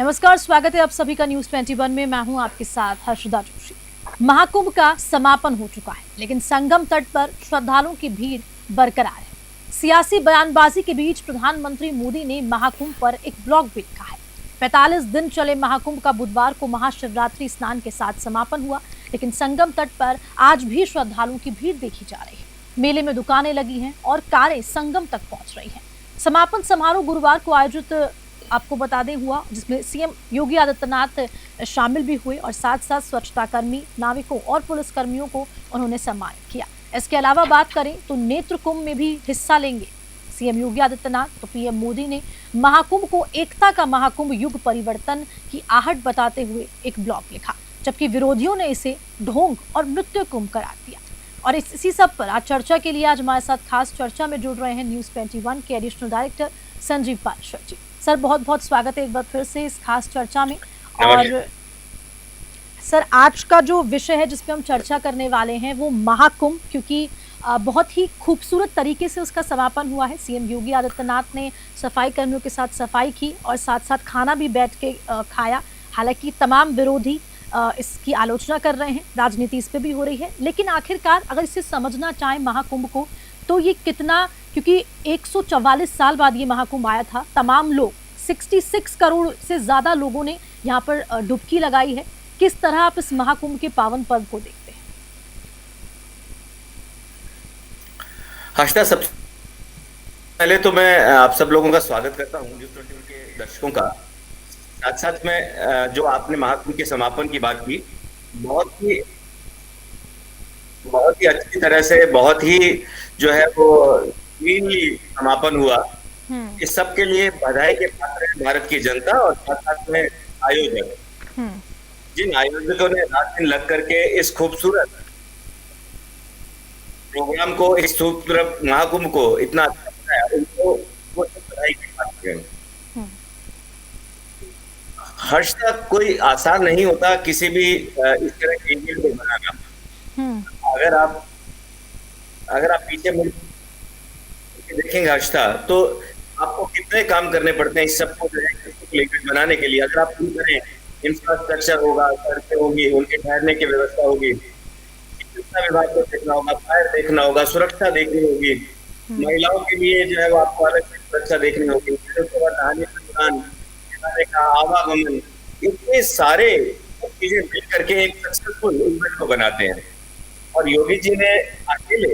नमस्कार, स्वागत है आप सभी का न्यूज 21 में। मैं हूं आपके साथ हर्षदा जोशी। महाकुंभ का समापन हो चुका है, लेकिन संगम तट पर श्रद्धालुओं की भीड़ बरकरार है। सियासी बयानबाजी के बीच प्रधानमंत्री मोदी ने महाकुंभ पर एक ब्लॉग भी लिखा है। 45 दिन चले महाकुंभ का बुधवार को महाशिवरात्रि स्नान के साथ समापन हुआ, लेकिन संगम तट पर आज भी श्रद्धालुओं की भीड़ देखी जा रही है। मेले में दुकानें लगी हैं और कारें संगम तक पहुंच रही हैं। समापन समारोह गुरुवार को आयोजित आपको बता दें हुआ, जिसमें सीएम योगी आदित्यनाथ शामिल भी हुए और साथ साथ स्वच्छता कर्मी, नाविकों और पुलिस कर्मियों को उन्होंने सम्मानित किया। इसके अलावा बात करें तो नेत्र कुंभ में भी हिस्सा लेंगे सीएम योगी आदित्यनाथ। तो पीएम मोदी ने महाकुंभ को एकता का महाकुंभ, युग परिवर्तन की आहट बताते हुए एक ब्लॉग लिखा, जबकि विरोधियों ने इसे ढोंग और नृत्य कुंभ करार दिया। और इसी सब पर आज चर्चा के लिए आज हमारे साथ खास चर्चा में जुड़ रहे हैं न्यूज 21 के एडिशनल डायरेक्टर संजीव पाराशर जी। सर, बहुत बहुत स्वागत है एक बार फिर से इस खास चर्चा में। और सर, आज का जो विषय है जिस पे हम चर्चा करने वाले हैं वो महाकुंभ, क्योंकि बहुत ही खूबसूरत तरीके से उसका समापन हुआ है। सीएम योगी आदित्यनाथ ने सफाई कर्मियों के साथ सफाई की और साथ साथ खाना भी बैठ के खाया। हालांकि तमाम विरोधी इसकी आलोचना कर रहे हैं, राजनीति इस पे भी हो रही है, लेकिन आखिरकार अगर इसे समझना चाहें महाकुंभ को, तो ये कितना, क्योंकि 144 साल बाद ये महाकुंभ आया था। तमाम लोग 66 करोड़ से ज्यादा लोगों ने यहाँ पर डुबकी लगाई है। किस तरह आप इस महाकुंभ के पावन पर्व को देखते हैं? हर्षदा, सबसे पहले तो मैं आप सब लोगों का स्वागत करता हूँ, न्यूज़ 21 के दर्शकों का। साथ साथ में जो आपने महाकुंभ के समापन की बात की, बहुत ही अच्छी तरह से, बहुत ही जो है वो क्लीनली समापन हुआ। इस सब के लिए बधाई के पात्र है भारत की जनता और साथ साथ में आयोजक, जिन आयोजकों ने रात दिन लग करके इस खूबसूरत प्रोग्राम को, इस खूबसूरत महाकुंभ को इतना अच्छा बनाया, उनको वो बधाई के पात्र हैं। हर्ष तक कोई आसान नहीं होता किसी भी इस तरह के इवेंट को बनाना। अगर आप पीछे मुड़ देखेंगे हर्षता, तो आपको कितने काम करने पड़ते हैं इस सबको बनाने के लिए। अगर आप शुरू करें, इंफ्रास्ट्रक्चर होगा, सड़कें होगी, उनके ठहरने की व्यवस्था होगी, चिकित्सा विभाग को देखना होगा, फायर देखना होगा, सुरक्षा देखनी होगी, महिलाओं के लिए जो है वो आपको अलग से सुरक्षा देखनी होगी, नहाने का दुकान, खाने का आवागमन, इतने सारे चीजें मिल करके एक सक्सेसफुल इवेंट को बनाते हैं। और योगी जी ने अकेले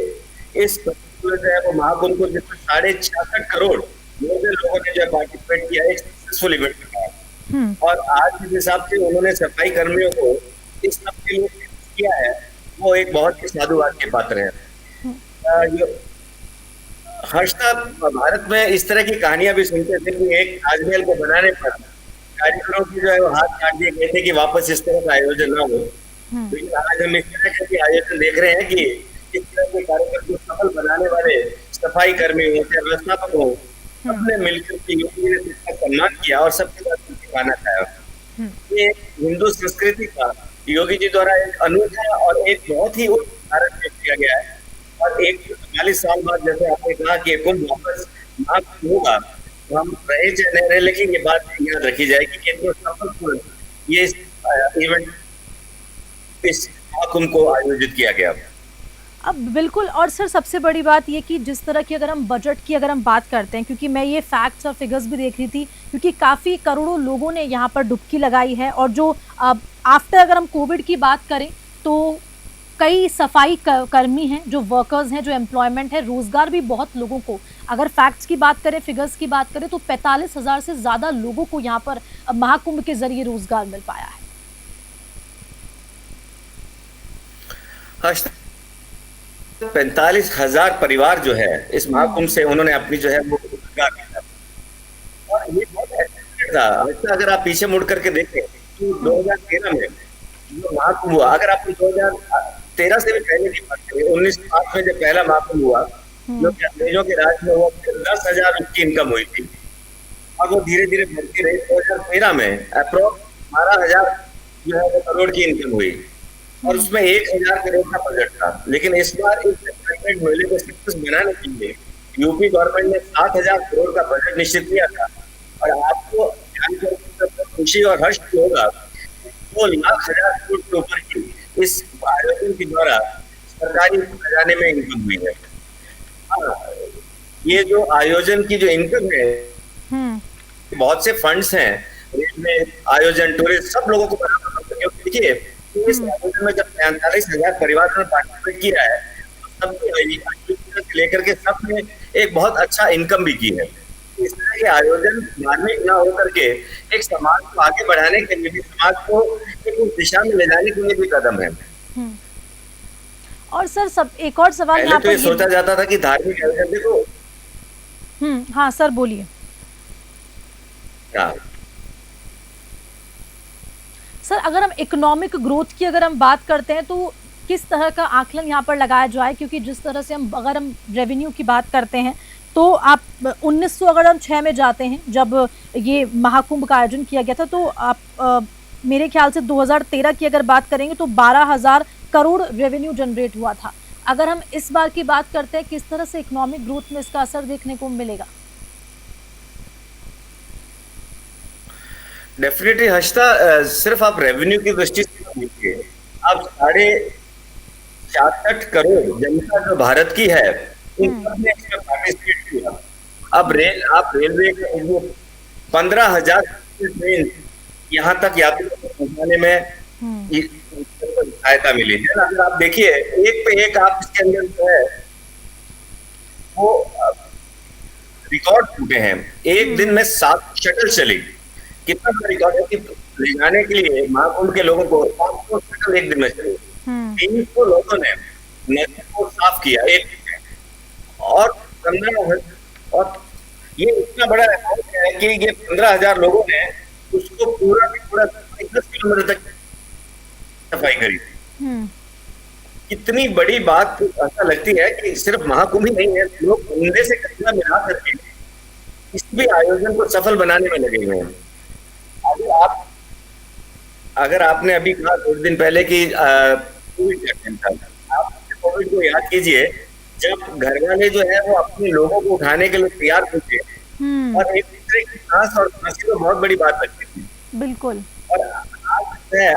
इस जो है वो महाकुंभ को, जिसमें 66.5 करोड़ लोगों ने जो पार्टिसिपेट किया, एक सक्सेसफुल इवेंट बनाया। और आज जिस हिसाब से उन्होंने सफाई कर्मियों को इस सब के लिए किया है, वो एक बहुत ही साधुवाद के पात्र है। हर्षता, भारत में इस तरह की कहानियां भी सुनते थे कि एक ताजमहल को बनाने पर कारीगरों की जो है वो हाथ काट दिए गए थे कि वापस इस तरह का आयोजन ना हो। लेकिन आज हम इस तरह के आयोजन देख रहे हैं कि इस तरह के कार्यक्रम को सफल बनाने वाले सफाई कर्मी हो, व्यवस्थापक हो, सबने मिलकर के योगी ने सबका सम्मान किया और सबके साथ खाना खाया। ये हिंदू संस्कृति का योगी जी द्वारा एक अनूठा और एक बहुत ही उदाहरण पेश किया गया है। और 144 साल बाद, जैसे आपने कहा कि कुंभ वापस महाकुंभ होगा, तो हम रहे चाहे नहीं रहे, लेकिन ये बात याद रखी जाएगी कि इतना सफल ये इवेंट, इस महाकुंभ को आयोजित किया गया। अब बिल्कुल। और सर, सबसे बड़ी बात ये कि जिस तरह की अगर हम बजट की अगर हम बात करते हैं, क्योंकि मैं ये फैक्ट्स और फिगर्स भी देख रही थी, क्योंकि काफ़ी करोड़ों लोगों ने यहाँ पर डुबकी लगाई है। और जो आफ्टर अगर हम कोविड की बात करें तो कई सफाई कर्मी हैं, जो वर्कर्स हैं, जो एम्प्लॉयमेंट है, रोजगार भी बहुत लोगों को, अगर फैक्ट्स की बात करें, फिगर्स की बात करें, तो 45,000 से ज़्यादा लोगों को यहाँ पर महाकुंभ के जरिए रोजगार मिल पाया है। 45,000 परिवार जो है इस महाकुंभ से उन्होंने अपनी जो है वो रोजगार किया। और ये बहुत अच्छा था। अगर आप पीछे मुड़ करके देखें तो 2013 में जो महाकुंभ हुआ, अगर आप 2013 से भी पहले की बात करें, 1908 में जब पहला महाकुंभ हुआ, जो अंग्रेजों के राज में हुआ, 10,000 उसकी इनकम हुई थी और वो धीरे धीरे बढ़ती रही। 2013 में अप्रोक्स 12,000 जो है वो करोड़ की इनकम हुई और उसमें 1,000 करोड़ का बजट था। लेकिन इस बार इस डेवलपमेंट मेले को सक्सेस बनाने के लिए यूपी गवर्नमेंट ने 7,000 करोड़ का बजट निश्चित किया था। और आपको जानकर खुशी और हर्ष भी होगा, 2 लाख 1,000 करोड़ के ऊपर की इस आयोजन के द्वारा सरकारी खजाने में इनकम हुई है। हाँ, ये जो आयोजन की जो इनकम है, बहुत से फंड्स हैं, रेलवे, आयोजन, टूरिस्ट, सब लोगों को बराबर होता है। क्योंकि देखिए, इस आयोजन में जब 43,000 परिवार ने पार्टिसिपेट किया है, तो सबने लेकर के सबने एक बहुत अच्छा इनकम भी की है। इस तरह के आयोजन धार्मिक न होकर के एक समाज को आगे बढ़ाने के लिए भी, समाज को एक उस दिशा में ले जाने के लिए भी कदम है। और सर सब एक और सवाल पहले यहाँ तो पर ये सोचा जाता था कि धार्मिक आयोजन देखो। हाँ सर बोलिए। हाँ। सर अगर हम इकोनॉमिक ग्रोथ की अगर हम बात करते हैं तो किस तरह का आकलन यहाँ पर लगाया जाए, क्योंकि जिस तरह से अगर हम रेवेन्यू की बात करते हैं तो आप 1900 अगर हम 6 में जाते हैं जब ये महाकुंभ का आयोजन किया गया था, तो आप मेरे ख्याल से 2013 की अगर बात करेंगे तो 12,000 करोड़ रेवेन्यू जनरेट हुआ था। अगर हम इस बार की बात करते हैं, किस तरह से इकोनॉमिक ग्रोथ में इसका असर देखने को मिलेगा? डेफिनेटली हर्षिता, सिर्फ आप रेवेन्यू की दृष्टि से देखिए, आप 66 करोड़ जनता जो भारत की है, उन सब ने इसमें पार्टिसिपेट किया। अब रेलवे का 15,000 ट्रेन यहाँ तक यात्रियों को पहुंचाने में सहायता मिली है। अगर आप देखिए, एक पे एक आप इसके अंदर जो है वो रिकॉर्ड टूटे हैं। एक दिन में 7 शटल चली, कितना बड़ा रिकॉर्ड है कि ले जाने के लिए महाकुंभ के लोगों को 500 शटल एक दिन में चले। 300 लोगों ने नदी को साफ किया एक दिन में, और 15 और ये इतना बड़ा रिकॉर्ड है कि ये 15,000 लोगों ने उसको पूरा 10 किलोमीटर तक सफाई करी। कितनी बड़ी बात ऐसा लगती है कि सिर्फ महाकुंभ ही नहीं है, लोग उनमें से कचरा मिला करके इस भी आयोजन को सफल बनाने में लगे हुए हैं। अगर आपने अभी कहा 2 दिन पहले कि कोविड था, आप कोविड को याद कीजिए, जब घर वाले जो है वो अपने लोगों को उठाने के लिए तैयार होते और एक दूसरे की सांस और खांसी तो बहुत बड़ी बात लगती थी। बिल्कुल। और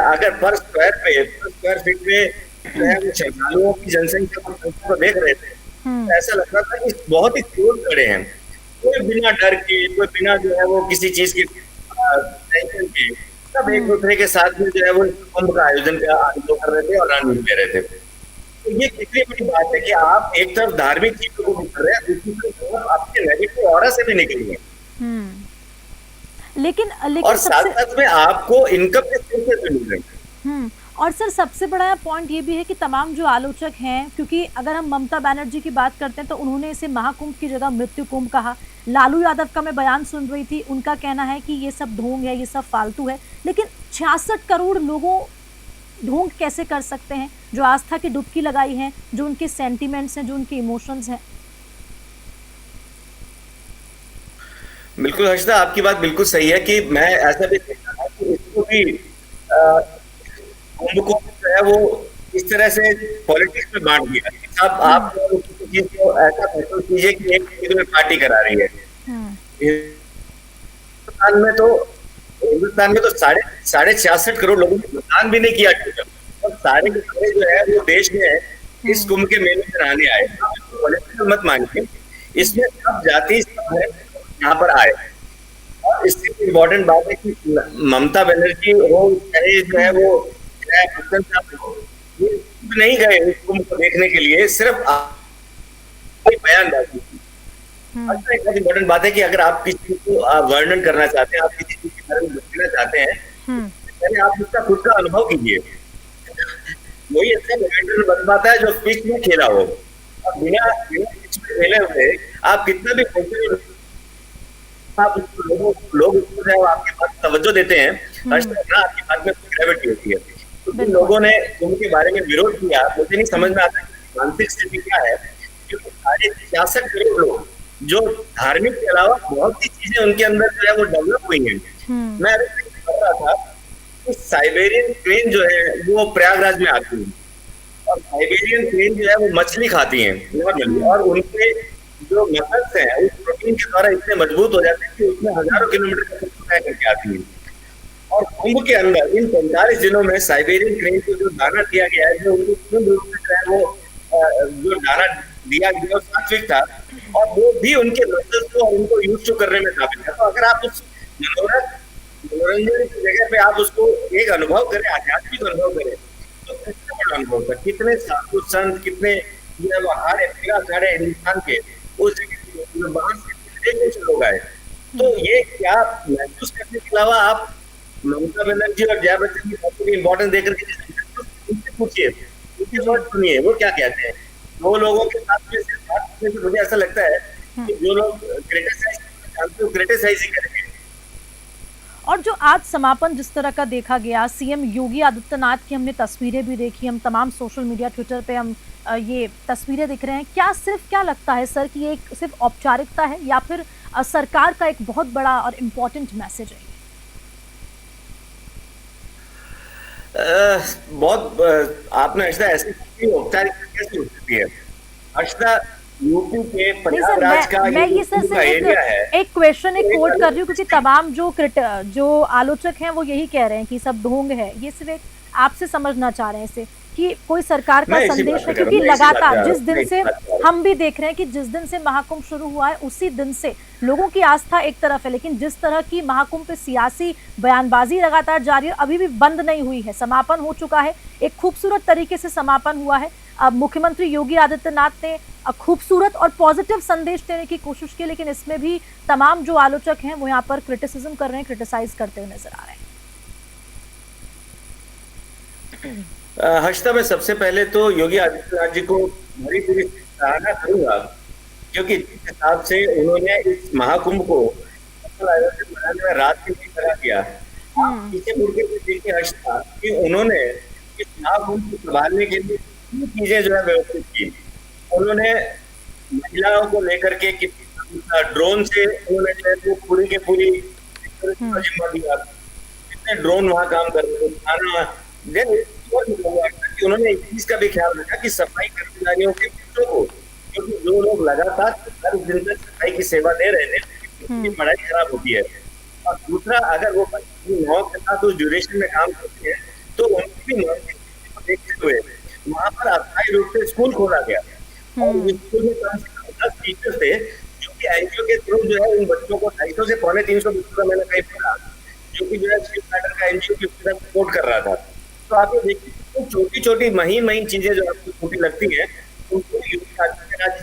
अगर पर स्क्वायर फीट पे जो है वो श्रद्धालुओं की जनसंख्या को देख रहे थे, तो ऐसा लग रहा था कि बहुत ही क्लोज खड़े हैं, कोई बिना डर के, कोई बिना जो है वो किसी चीज की टेंशन के, सब एक दूसरे के साथ में जो है वो कुंभ का आयोजन का आनंद कर रहे थे और आनंद ले रहे थे। तो ये कितनी बड़ी बात है कि आप एक तरफ धार्मिक चीजों को भी कर रहे हैं, दूसरी तरफ आपके नेगेटिव ऑरा से भी निकल गए। लेकिन और साथ साथ में आपको इनकम के सोर्सेस भी मिल रहे हैं। और सर सबसे बड़ा पॉइंट ये भी है कि तमाम जो आलोचक हैं, क्योंकि अगर हम ममता बनर्जी की बात करते हैं तो उन्होंने इसे महाकुंभ की जगह मृत्यु कुंभ कहा। लालू यादव का मैं बयान सुन रही थी, उनका कहना है कि ये सब ढोंग है, ये सब फालतू है। लेकिन 66 करोड़ लोगों ढोंग कैसे कर सकते हैं, जो आस्था की डुबकी लगाई है, जो उनके सेंटिमेंट्स हैं, जो उनके इमोशंस हैं? बिल्कुल हर्षिता, आपकी बात बिल्कुल सही है कि मैं ऐसा भी देखता था कि इसको भी कुंभ को जो है वो इस तरह से पॉलिटिक्स में बांट दिया। अब आप किसी चीज को ऐसा महसूस कीजिए कि एक चीज में पार्टी करा रही है। हिंदुस्तान में तो 66 करोड़ लोगों ने मतदान भी नहीं किया, और सारे के सारे जो है वो देश में इस कुंभ के मेले में रहने आए। पॉलिटिकल मत मानिए, इसमें सब जाति सब है यहाँ पर आए। और इससे इम्पोर्टेंट बात है कि ममता बनर्जी हो चाहे जो है वो नहीं गए इस कुंभ को देखने के लिए, सिर्फ बयानबाजी। एक इम्पोर्टेंट बात है कि अगर आप किसी चीज को वर्णन करना चाहते हैं, आप किसी चीज के बारे में बताना चाहते हैं, पहले आप उसका खुद का अनुभव कीजिए। वही अच्छा बैडमिंटन बन पाता है जो पिच में खेला हो। अब बिना पिच में खेले हुए आप कितना भी आप लोग उसको जो है आपके पास तवज्जो देते हैं, आपकी बात में ग्रेविटी होती है। तो जिन लोगों ने कुंभ के बारे में विरोध किया, मुझे नहीं समझ में आता मानसिक स्थिति क्या है, क्योंकि 66 करोड़ लोग जो धार्मिक के अलावा बहुत सी चीजें उनके अंदर जो है वो डेवलप हुई हैं। मैं पढ़ रहा था कि साइबेरियन क्रेन जो है वो प्रयागराज में आती है, और साइबेरियन क्रेन जो है वो मछली खाती हैं, और उनके जो मसल्स हैं उस प्रोटीन के द्वारा इतने मजबूत हो जाते हैं कि उसमें हजारों किलोमीटर तय करके आती है। और कुंभ के अंदर इन 45 दिनों में साइबेरियन क्रेन को जो दाना दिया गया है, जो उनको पूर्ण रूप से जो है वो जो दाना दिया गया वो सात्विक था, और वो भी उनके मसल्स को और उनको यूज टू करने में काबिल है। तो अगर आप उस मनोरंजन की जगह पे आप उसको एक अनुभव करें, आध्यात्मिक अनुभव करें, तो कितना बड़ा अनुभव था। कितने साधु संत, कितने जो है वो अखाड़े, तेरह अखाड़े हिंदुस्तान के उस जगह बाहर से कितने से लोग आए। तो ये क्या महसूस करने के अलावा आप ममता बनर्जी और जया बच्चन की बातों की इम्पोर्टेंस देकर के उनसे पूछिए, उनके वर्ड सुनिए, वो क्या कहते हैं। दो लोगों के साथ में से बात करने से मुझे ऐसा लगता है कि जो लोग क्रिटिसाइज जानते हो क्रिटिसाइज ही करेंगे। और जो आज समापन जिस तरह का देखा गया, सीएम योगी आदित्यनाथ की हमने तस्वीरें भी देखी, हम तमाम सोशल मीडिया ट्विटर पे हम ये तस्वीरें दिख रहे हैं, क्या लगता है सर कि ये सिर्फ औपचारिकता है या फिर सरकार का एक बहुत बड़ा और इम्पोर्टेंट मैसेज है? बहुत आपने अर्षदा ऐसी औपचारिकता कैसे हो सकती है? अर्षदा यूपी के पंजाब राज का मैं ये सर से एक क्वेश्चन एक कोट कर रही हूँ, क्योंकि तमाम जो आलोचक हैं वो यही कह रहे हैं कि सब ढोंग है। ये सिर्फ एक आपसे समझना चाह रहे हैं इसे कि कोई सरकार का संदेश है, क्योंकि लगातार जिस दिन से हम भी देख रहे हैं कि जिस दिन से महाकुंभ शुरू हुआ है उसी दिन से लोगों की आस्था एक तरफ है, लेकिन जिस तरह की महाकुंभ पे सियासी बयानबाजी लगातार जारी है, अभी भी बंद नहीं हुई है। समापन हो चुका है, एक खूबसूरत तरीके से समापन हुआ है। अब मुख्यमंत्री योगी आदित्यनाथ ने खूबसूरत और पॉजिटिव संदेश देने की कोशिश की, लेकिन इसमें भी तमाम जो आलोचक हैं वो यहाँ पर क्रिटिसिज्म कर रहे हैं, क्रिटिसाइज करते हुए नजर आ रहे हैं। हर्षदा, मैं सबसे पहले तो योगी आदित्यनाथ जी को भरी पूरी सराहना करूंगा, क्योंकि जिस हिसाब से उन्होंने इस महाकुंभ को आयोजित बनाने में रात की तरह किया। पीछे मुड़ के देखिए हर्षदा कि उन्होंने इस महाकुंभ को संभालने के लिए चीजें जो है व्यवस्थित की। उन्होंने महिलाओं को लेकर के ड्रोन से उन्होंने जो है वो पूरी के पूरी जिम्मा दिया। कितने ड्रोन वहां काम कर रहे थे। उन्होंने इस चीज का भी ख्याल रखा कि सफाई कर्मचारियों के बच्चों को, क्योंकि जो लोग लगातार 10 दिन तक सफाई की सेवा दे रहे थे, उनकी पढ़ाई खराब होती है। और दूसरा, अगर वो नौ के साथ उस ड्यूरेशन में काम करते हैं तो उनकी भी देखते हुए वहां पर अस्थायी रूप से स्कूल खोला गया। और स्कूल में कम से कम 10 टीचर थे, जो कि एनजीओ के थ्रू जो है उन बच्चों को 250 से 350 बच्चों का मैंने कहीं पढ़ा, जो कि जो है शिव मैटर का एनजीओ की सपोर्ट कर रहा था। तो आप ये देखिए तो छोटी छोटी महीन चीजें जो आपको छोटी लगती हैं, उनको योगी आदित्यनाथ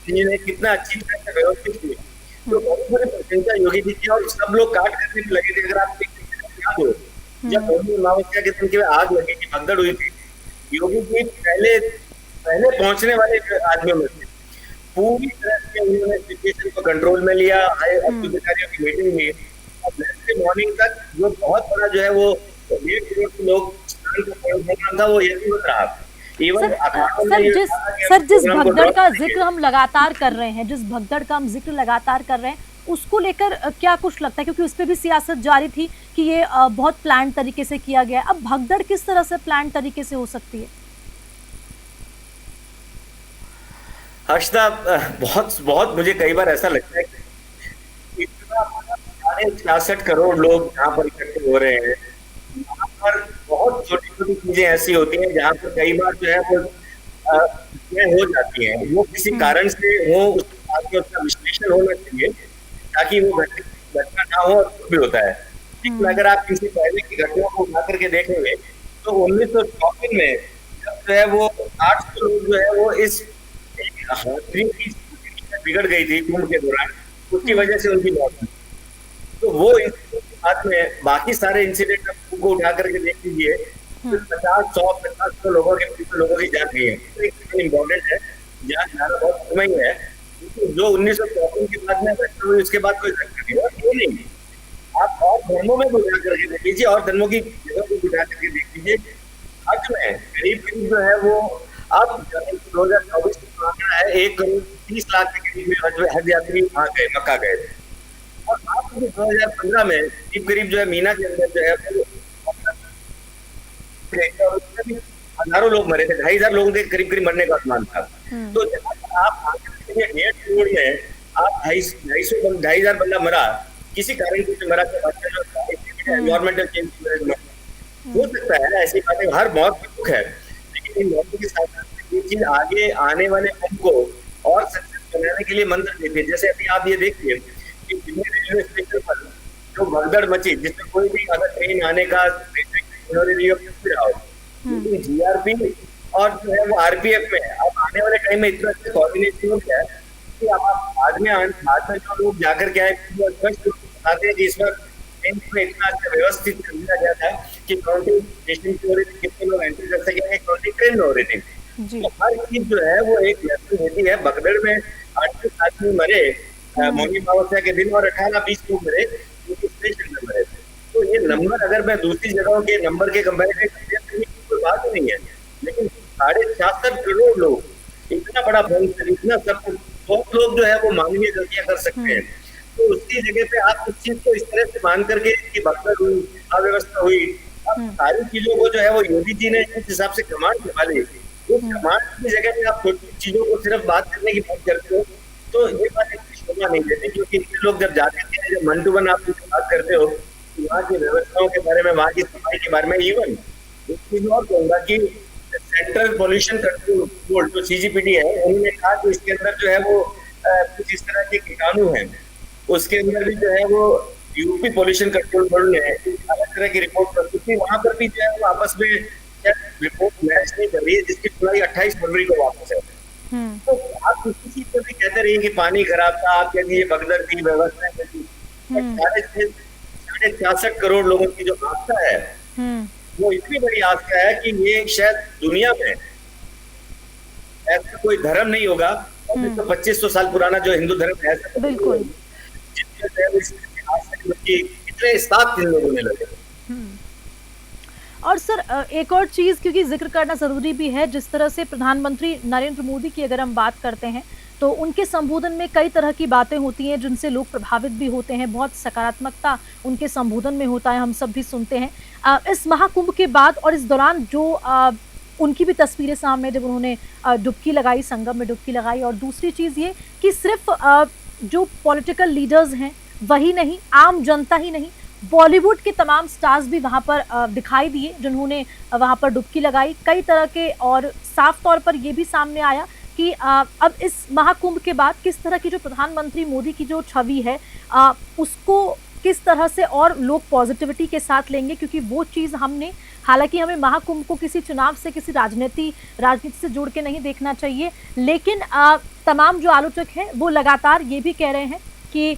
जी ने कितना अच्छी तरह से व्यवस्थित की। तो बहुत बड़ी प्रशंसा योगी जी की, और सब लोग काट करने में लगे थे। अगर आप याद हो, जब होली अमावस्या के दिन की आग लगी थी, भगदड़ हुई थी, योगी जी पहले पहुंचने वाले आदमियों में थे। पूरी तरह से उन्होंने सिचुएशन को कंट्रोल में लिया, अधिकारियों की मीटिंग में, और मॉर्निंग तक जो बहुत बड़ा जो है वो 1.5 करोड़ के लोग था, वो यही रहा। जिस भगदड़ का जिक्र हम लगातार कर रहे हैं, जिस भगदड़ का हम जिक्र लगातार कर रहे हैं, उसको लेकर क्या कुछ लगता है? क्योंकि उस पर भी सियासत जारी थी कि ये बहुत प्लान तरीके से किया गया है। अब भगदड़ किस तरह से प्लान तरीके से हो सकती है? हर्षदा, बहुत मुझे कई बार ऐसा लगता है कि 66 करोड़ लोग यहाँ पर इकट्ठे हो रहे हैं। यहाँ पर बहुत छोटी छोटी चीजें ऐसी होती हैं जहाँ पर कई बार जो है वो हो जाती हैं। वो किसी कारण से हो, उसका विश्लेषण होना चाहिए ताकि वो घटना ना हो, और भी होता है। लेकिन अगर आप किसी पहले की घटना को उठा करके देखेंगे तो 1954 में जब जो है वो 800 लोग जो है वो इस बिगड़ गई थी कुंभ के दौरान, उसकी वजह से उनकी मौत हुई। तो वो बाद में बाकी सारे इंसिडेंट को उठा करके देख लीजिए, 50-100 लोगों की जान गई है। तो इम्पोर्टेंट है, जान जाना बहुत समय है। जो 1954 के बाद में हुई, उसके बाद कोई घटना नहीं। आप और धर्मों में भी उठा करके देख लीजिए, और धर्मों की जगह को उठा करके देख लीजिए, हज में करीब जो है वो अब 2024 का आंकड़ा है 1,30,00,000 के करीब में हज यात्री वहां गए, मक्का गए। और आप 2015 में करीब जो है मीना के अंदर जो है हजारों लोग मरे थे, 2,500 लोगों के करीब मरने का अनुमान था। तो आप 1.5 करोड़ में आप 2,500 बंदा मरा, किसी कारण से मरा, एनवायरमेंटल चेंज की वजह से हो सकता है, ऐसी बातें, हर मौत की दुख है, लेकिन इन मौतों के साथ साथ ये चीज आगे आने वाले हम को और सक्सेस बनाने के लिए मंत्र देती है। जैसे अभी आप ये देखिए कि दिल्ली रेलवे स्टेशन पर जो भगदड़ मची, जिसमें कोई भी अगर ट्रेन आने का उन्होंने नियोग कर रहा हो, लेकिन जीआरपी और जो है वो आरपीएफ में अब आने वाले टाइम में इतना अच्छा कोऑर्डिनेशन हो गया है कि अब आप बाद में जो लोग जाकर के आए वो स्पष्ट रूप से बताते हैं कि इस वक्त ट्रेन में इतना अच्छा व्यवस्थित कर दिया गया था कि काउंटिंग स्टेशन की हो रही थी, कितने लोग एंट्री कर सकेंगे, काउंटिंग ट्रेन में हो रही थी। तो हर चीज जो है वो एक लेसन होती है। भगदड़ में 38 आदमी मरे मौनी अमावस्या के दिन और 18-20 लोग मरे क्योंकि स्टेशन में मरे थे। तो ये नंबर अगर मैं दूसरी जगहों के नंबर के कंपेरिजन करें तो ये कोई बात नहीं है, लेकिन 66.5 करोड़ लोग, इतना बड़ा भंग, इतना सब कुछ, बहुत लोग जो है वो मानवीय गलतियां कर सकते हैं। तो उसकी जगह पे आप उस चीज को इस तरह से मान करके कि भगदड़ हुई, अव्यवस्था हुई, अब सारी चीजों को जो है वो योगी जी ने जिस हिसाब से कमांड संभाली, उस कमांड की जगह पे आप छोटी चीजों को सिर्फ बात करने की बात करते हो, तो ये बात इतनी शोभा नहीं देती। क्योंकि इतने लोग जब जाते हैं, जब मन टू मन आप बात करते हो वहाँ की व्यवस्थाओं के बारे में, वहाँ की सफाई के बारे में, इवन एक चीज और कहूंगा कि सेंट्रल पोल्यूशन कंट्रोल बोर्ड जो सीजीपीडी है, उन्होंने कहा कि इसके अंदर जो है वो कुछ इस तरह के कीटाणु हैं, उसके अंदर भी जो है वो यूपी पोल्यूशन कंट्रोल बोर्ड ने अलग तरह की रिपोर्ट प्रस्तुत की, वहां पर भी जो है वो आपस में रिपोर्ट मैच नहीं कर रही है, जिसकी सुनवाई 28 फरवरी को वापस है। तो आप किसी चीज पर भी कहते रहिए कि पानी खराब था, आप कहते ये भगदड़ थी, व्यवस्था थी, 66 करोड़ लोगों की जो आस्था है वो इतनी बड़ी आस्था है कि ये शायद दुनिया में ऐसा कोई धर्म नहीं होगा, तो 2500 साल पुराना जो हिंदू धर्म है, बिल्कुल, इतने साफ दिन लोगों ने लगे। और सर एक और चीज, क्योंकि जिक्र करना जरूरी भी है, जिस तरह से प्रधानमंत्री नरेंद्र मोदी की अगर हम बात करते हैं तो उनके संबोधन में कई तरह की बातें होती हैं जिनसे लोग प्रभावित भी होते हैं, बहुत सकारात्मकता उनके संबोधन में होता है, हम सब भी सुनते हैं। इस महाकुंभ के बाद और इस दौरान जो उनकी भी तस्वीरें सामने, जब उन्होंने डुबकी लगाई, संगम में डुबकी लगाई, और दूसरी चीज ये कि सिर्फ जो पॉलिटिकल लीडर्स हैं वही नहीं, आम जनता ही नहीं, बॉलीवुड के तमाम स्टार्स भी वहां पर दिखाई दिए जिन्होंने वहां पर डुबकी लगाई कई तरह के। और साफ तौर पर यह भी सामने आया कि अब इस महाकुंभ के बाद किस तरह की जो प्रधानमंत्री मोदी की जो छवि है उसको किस तरह से और लोग पॉजिटिविटी के साथ लेंगे, क्योंकि वो चीज़ हमने, हालांकि हमें महाकुंभ को किसी चुनाव से, किसी राजनीति से जोड़ के नहीं देखना चाहिए, लेकिन तमाम जो आलोचक हैं वो लगातार ये भी कह रहे हैं कि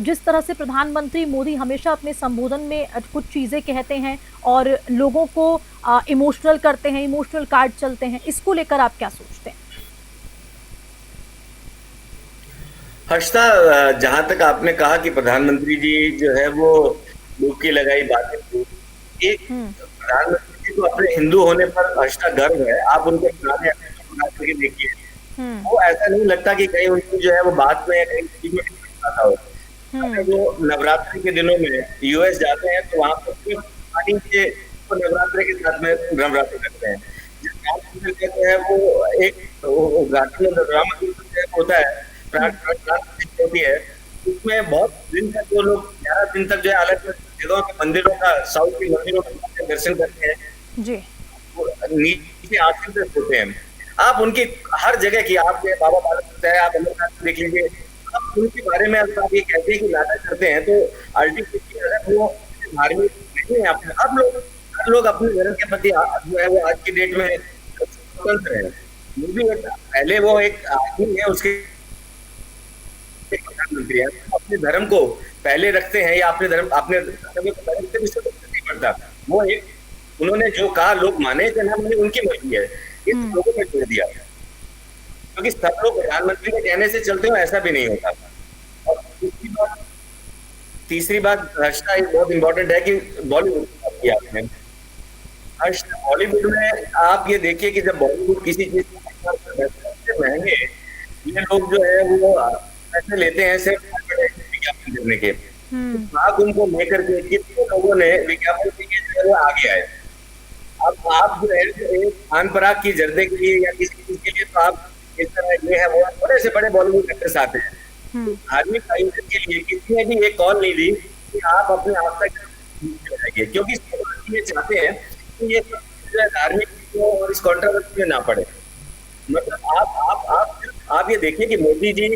जिस तरह से प्रधानमंत्री मोदी हमेशा अपने संबोधन में कुछ चीज़ें कहते हैं और लोगों को इमोशनल करते हैं, इमोशनल कार्ड चलते हैं, इसको लेकर आप क्या सोचते हैं? हर्षता, जहां तक आपने कहा कि प्रधानमंत्री जी जो है वो डुबकी लगाई बातें की, एक प्रधानमंत्री जी को अपने हिंदू होने पर हर्षता गर्व है। आप उनके पुराने करके देखिए, वो ऐसा नहीं लगता कि कहीं उनको जो है वो बात में या कहीं में आता हो। वो नवरात्रि के दिनों में यूएस जाते हैं तो वहां पर पानी से नवरात्रि के साथ में नवरात्रि करते हैं। कहते हैं वो एक होता है, होती है, उसमें बहुत दिन तक वो लोग 11 दिन तक जो है अलग अलग जगहों के मंदिरों का, साउथ के मंदिरों का दर्शन करते हैं जी, नीचे आसन पे सोते हैं। आप उनकी हर जगह की, आप बाबा बालक है, आप अमरनाथ देख लीजिए, आप उनके बारे में अगर आप ये कहते हैं कि लादा करते हैं तो अल्टीमेटली वो धार्मिक नहीं है। अपने हर लोग अपने धर्म के प्रति जो है वो आज की डेट में स्वतंत्र है। पहले वो एक आदमी है, उसके प्रधानमंत्री है, अपने धर्म को पहले रखते हैं या अपने धर्म से भी नहीं पड़ता। वो एक, उन्होंने जो कहा लोग माने या ना माने उनकी मर्जी है, ये लोगों ने छोड़ दिया, क्योंकि सब लोग प्रधानमंत्री के कहने से चलते हो ऐसा भी नहीं होता। और तीसरी बात हर्षता, एक बहुत इंपॉर्टेंट है कि बॉलीवुड की आपने, हर्षता बॉलीवुड में आप ये देखिए कि जब बॉलीवुड किसी चीज महंगे ये लोग जो है वो पैसे लेते हैं सिर्फ विज्ञापन देने के, महाकुंभ को लेकर के कितने लोगों ने विज्ञापन के जो है वो आगे आए। अब आप जो है एक खान पराग की जर्दे के लिए या किसी चीज के लिए तो आप इस तरह ये है वो बड़े से बड़े बॉलीवुड एक्टर्स आते हैं। धार्मिक आयोजन के लिए किसी ने भी एक कॉल नहीं दी कि आप अपने आप तक जाएगी, क्योंकि सब ये चाहते हैं कि ये सब जो है धार्मिक और इस कंट्रोवर्सी में ना पड़े। मतलब आप ये देखिए कि मोदी जी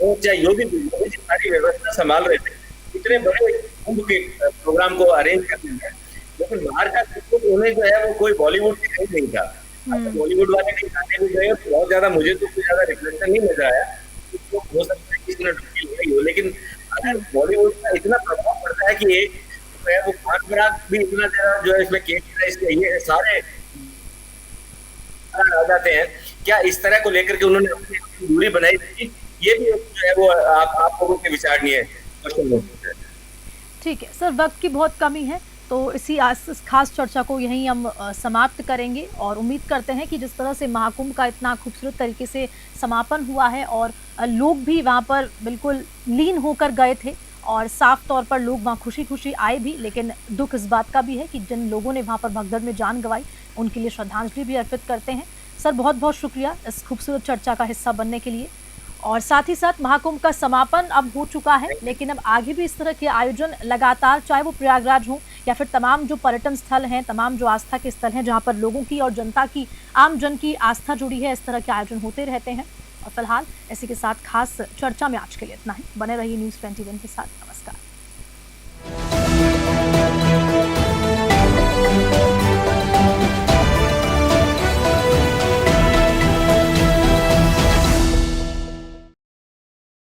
और चाहे मोदी जी सारी व्यवस्था संभाल रहे थे, इतने बड़े कुंभ के प्रोग्राम को अरेंज करने में, लेकिन बाहर का कुछ उन्हें जो है वो कोई बॉलीवुड से कहीं नहीं था। बॉलीवुड वाले भी गाने भी गए, बहुत ज्यादा मुझे तो कोई ज्यादा रिफ्लेक्शन नहीं नजर आया। तो हो सकता है किसी ने ढूंढी लगाई हो, लेकिन अगर बॉलीवुड का इतना प्रभाव पड़ता है कि एक जो है वो खान बरात भी इतना ज्यादा जो है इसमें केस इसके ये सारे आ जाते हैं। क्या इस तरह को लेकर के उन्होंने अपनी अपनी दूरी बनाई थी? ये भी एक जो है वो आप लोगों के विचारणीय क्वेश्चन हो सकता है। ठीक है सर, वक्त की बहुत कमी है, तो इस खास चर्चा को यहीं हम समाप्त करेंगे और उम्मीद करते हैं कि जिस तरह से महाकुंभ का इतना खूबसूरत तरीके से समापन हुआ है और लोग भी वहाँ पर बिल्कुल लीन होकर गए थे और साफ तौर पर लोग वहाँ खुशी खुशी आए भी, लेकिन दुख इस बात का भी है कि जिन लोगों ने वहाँ पर भगदड़ में जान गंवाई उनके लिए श्रद्धांजलि भी अर्पित करते हैं। सर बहुत बहुत शुक्रिया इस खूबसूरत चर्चा का हिस्सा बनने के लिए। और साथ ही साथ महाकुंभ का समापन अब हो चुका है, लेकिन अब आगे भी इस तरह के आयोजन लगातार, चाहे वो प्रयागराज हो या फिर तमाम जो पर्यटन स्थल हैं, तमाम जो आस्था के स्थल हैं जहां पर लोगों की और जनता की, आम जन की आस्था जुड़ी है, इस तरह के आयोजन होते रहते हैं। और फिलहाल इसी के साथ खास चर्चा में आज के लिए इतना ही। बने रहिए न्यूज़ 21 के साथ। नमस्कार।